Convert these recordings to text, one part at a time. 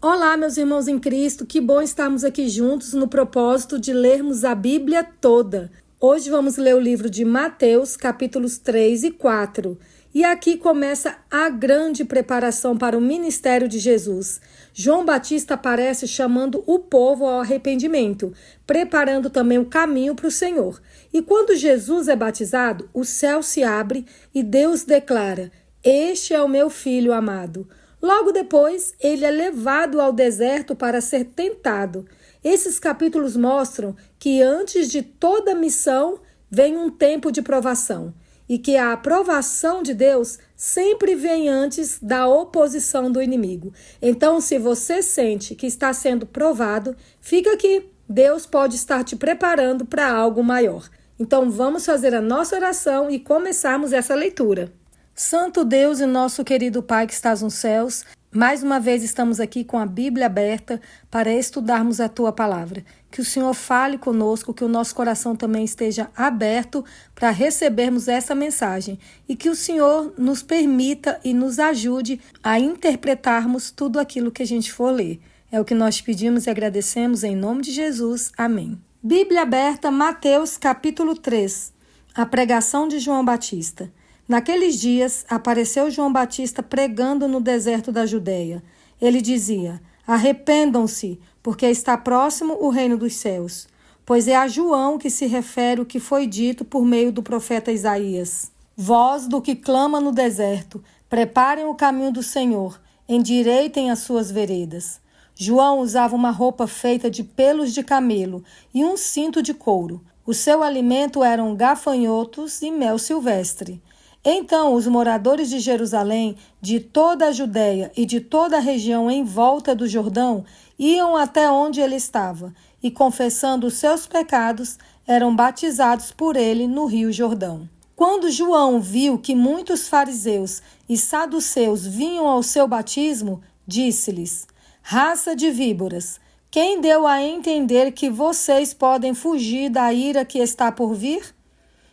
Olá, meus irmãos em Cristo, que bom estarmos aqui juntos no propósito de lermos a Bíblia toda. Hoje vamos ler o livro de Mateus, capítulos 3 e 4. E aqui começa a grande preparação para o ministério de Jesus. João Batista aparece chamando o povo ao arrependimento, preparando também o caminho para o Senhor. E quando Jesus é batizado, o céu se abre e Deus declara: "Este é o meu filho amado." Logo depois, ele é levado ao deserto para ser tentado. Esses capítulos mostram que antes de toda missão vem um tempo de provação e que a aprovação de Deus sempre vem antes da oposição do inimigo. Então, se você sente que está sendo provado, fica aqui. Deus pode estar te preparando para algo maior. Então, vamos fazer a nossa oração e começarmos essa leitura. Santo Deus e nosso querido Pai que estás nos céus, mais uma vez estamos aqui com a Bíblia aberta para estudarmos a Tua Palavra. Que o Senhor fale conosco, que o nosso coração também esteja aberto para recebermos essa mensagem e que o Senhor nos permita e nos ajude a interpretarmos tudo aquilo que a gente for ler. É o que nós pedimos e agradecemos em nome de Jesus. Amém. Bíblia aberta, Mateus capítulo 3. A pregação de João Batista. Naqueles dias, apareceu João Batista pregando no deserto da Judeia. Ele dizia: "Arrependam-se, porque está próximo o reino dos céus." Pois é a João que se refere o que foi dito por meio do profeta Isaías. "Voz do que clama no deserto, preparem o caminho do Senhor, endireitem as suas veredas." João usava uma roupa feita de pelos de camelo e um cinto de couro. O seu alimento eram gafanhotos e mel silvestre. Então os moradores de Jerusalém, de toda a Judéia e de toda a região em volta do Jordão, iam até onde ele estava e, confessando os seus pecados, eram batizados por ele no rio Jordão. Quando João viu que muitos fariseus e saduceus vinham ao seu batismo, disse-lhes: "Raça de víboras, quem deu a entender que vocês podem fugir da ira que está por vir?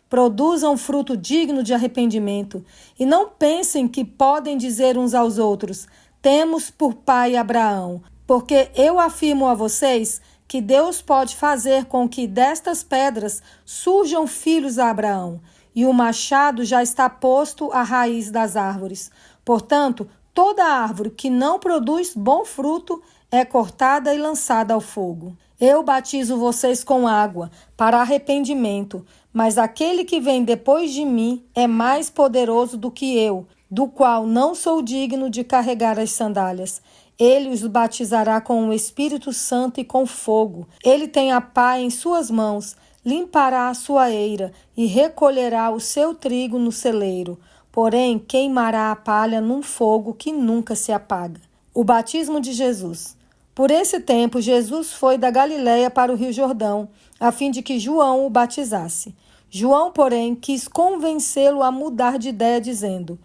Produzam fruto digno de arrependimento e não pensem que podem dizer uns aos outros: 'Temos por pai Abraão,' porque eu afirmo a vocês que Deus pode fazer com que destas pedras surjam filhos a Abraão, e o machado já está posto à raiz das árvores. Portanto, toda árvore que não produz bom fruto é cortada e lançada ao fogo. Eu batizo vocês com água para arrependimento, mas aquele que vem depois de mim é mais poderoso do que eu, do qual não sou digno de carregar as sandálias. Ele os batizará com o Espírito Santo e com fogo. Ele tem a pá em suas mãos, limpará a sua eira e recolherá o seu trigo no celeiro, porém queimará a palha num fogo que nunca se apaga." O batismo de Jesus. Por esse tempo, Jesus foi da Galiléia para o Rio Jordão, a fim de que João o batizasse. João, porém, quis convencê-lo a mudar de ideia, dizendo: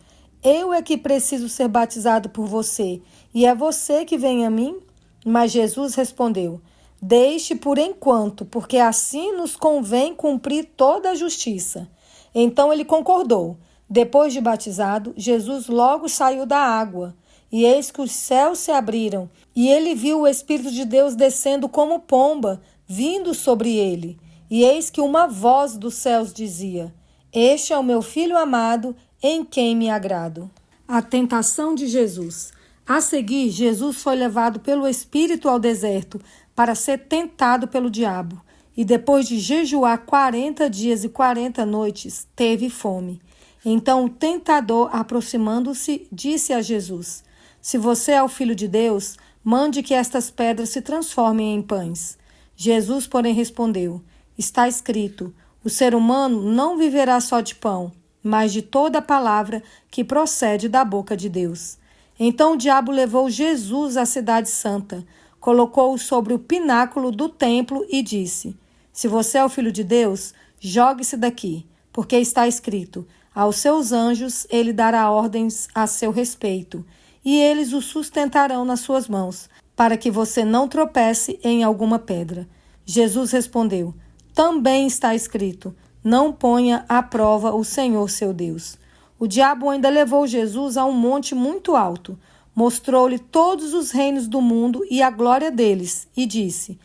"Eu é que preciso ser batizado por você, e é você que vem a mim?" Mas Jesus respondeu: "Deixe por enquanto, porque assim nos convém cumprir toda a justiça." Então ele concordou. Depois de batizado, Jesus logo saiu da água. E eis que os céus se abriram, e ele viu o Espírito de Deus descendo como pomba, vindo sobre ele. E eis que uma voz dos céus dizia: "Este é o meu Filho amado, em quem me agrado." A tentação de Jesus. A seguir, Jesus foi levado pelo Espírito ao deserto para ser tentado pelo diabo. E depois de jejuar 40 dias e 40 noites, teve fome. Então o tentador, aproximando-se, disse a Jesus: "Se você é o Filho de Deus, mande que estas pedras se transformem em pães." Jesus, porém, respondeu: "Está escrito: o ser humano não viverá só de pão, mas de toda a palavra que procede da boca de Deus." Então o diabo levou Jesus à cidade santa, colocou-o sobre o pináculo do templo e disse: "Se você é o Filho de Deus, jogue-se daqui, porque está escrito: aos seus anjos ele dará ordens a seu respeito, e eles o sustentarão nas suas mãos, para que você não tropece em alguma pedra." Jesus respondeu: "Também está escrito: não ponha à prova o Senhor seu Deus." O diabo ainda levou Jesus a um monte muito alto, mostrou-lhe todos os reinos do mundo e a glória deles, e disse: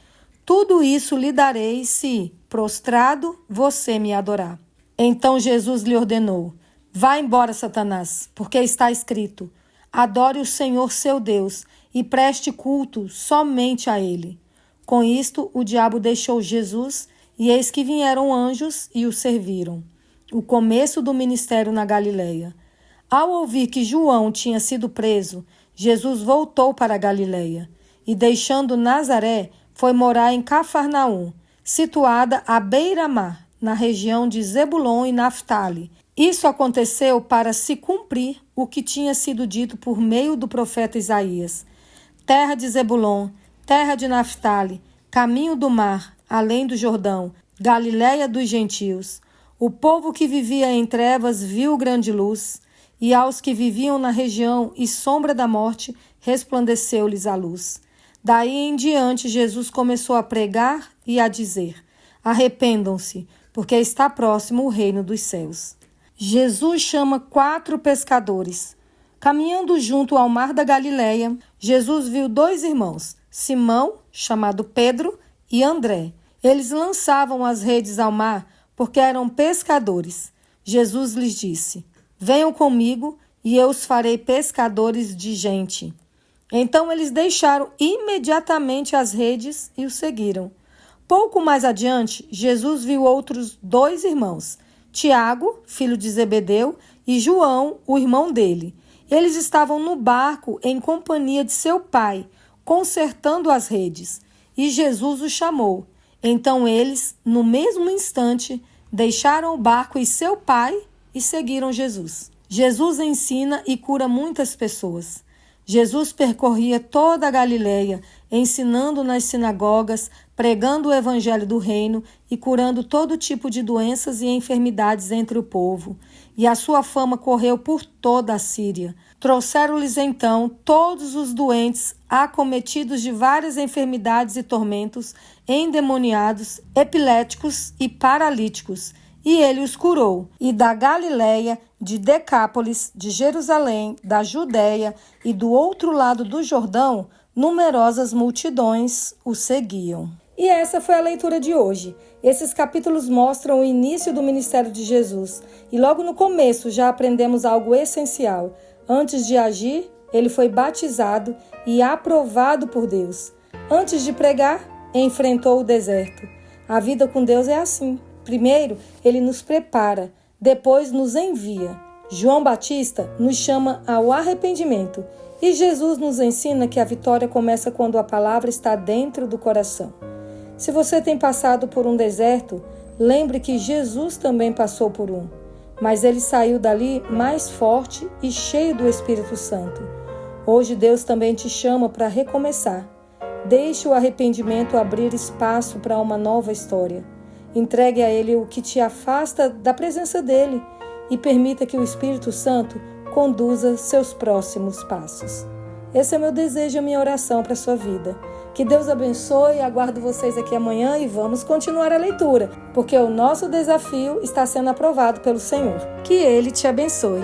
tudo isso lhe darei se, prostrado, você me adorar. Então Jesus lhe ordenou: vá embora, Satanás, porque está escrito: adore o Senhor seu Deus e preste culto somente a ele. Com isto, o diabo deixou Jesus, e eis que vieram anjos e o serviram. O começo do ministério na Galileia. Ao ouvir que João tinha sido preso, Jesus voltou para a Galileia e, deixando Nazaré, foi morar em Cafarnaum, situada à beira-mar, na região de Zebulon e Naftali. Isso aconteceu para se cumprir o que tinha sido dito por meio do profeta Isaías: terra de Zebulon, terra de Naftali, caminho do mar, além do Jordão, Galileia dos gentios. O povo que vivia em trevas viu grande luz, e aos que viviam na região e sombra da morte resplandeceu-lhes a luz. Daí em diante Jesus começou a pregar e a dizer: arrependam-se, porque está próximo o reino dos céus. Jesus chama 4 pescadores. Caminhando junto ao mar da Galileia, Jesus viu 2 irmãos, Simão, chamado Pedro, e André. Eles lançavam as redes ao mar porque eram pescadores. Jesus lhes disse: venham comigo e eu os farei pescadores de gente. Então eles deixaram imediatamente as redes e o seguiram. Pouco mais adiante, Jesus viu outros 2 irmãos, Tiago, filho de Zebedeu, e João, o irmão dele. Eles estavam no barco em companhia de seu pai, consertando as redes, e Jesus os chamou. Então eles, no mesmo instante, deixaram o barco e seu pai e seguiram Jesus. Jesus ensina e cura muitas pessoas. Jesus percorria toda a Galileia, ensinando nas sinagogas, pregando o evangelho do reino e curando todo tipo de doenças e enfermidades entre o povo. E a sua fama correu por toda a Síria. Trouxeram-lhes então todos os doentes, acometidos de várias enfermidades e tormentos, endemoniados, epiléticos e paralíticos, e ele os curou. E da Galileia, de Decápolis, de Jerusalém, da Judéia e do outro lado do Jordão, numerosas multidões o seguiam. E essa foi a leitura de hoje. Esses capítulos mostram o início do ministério de Jesus. E logo no começo já aprendemos algo essencial. Antes de agir, ele foi batizado e aprovado por Deus. Antes de pregar, enfrentou o deserto. A vida com Deus é assim. Primeiro, ele nos prepara, depois nos envia. João Batista nos chama ao arrependimento e Jesus nos ensina que a vitória começa quando a palavra está dentro do coração. Se você tem passado por um deserto, lembre que Jesus também passou por um, mas ele saiu dali mais forte e cheio do Espírito Santo. Hoje Deus também te chama para recomeçar. Deixe o arrependimento abrir espaço para uma nova história. Entregue a Ele o que te afasta da presença dEle e permita que o Espírito Santo conduza seus próximos passos. Esse é meu desejo e a minha oração para a sua vida. Que Deus abençoe, aguardo vocês aqui amanhã e vamos continuar a leitura, porque o nosso desafio está sendo aprovado pelo Senhor. Que Ele te abençoe.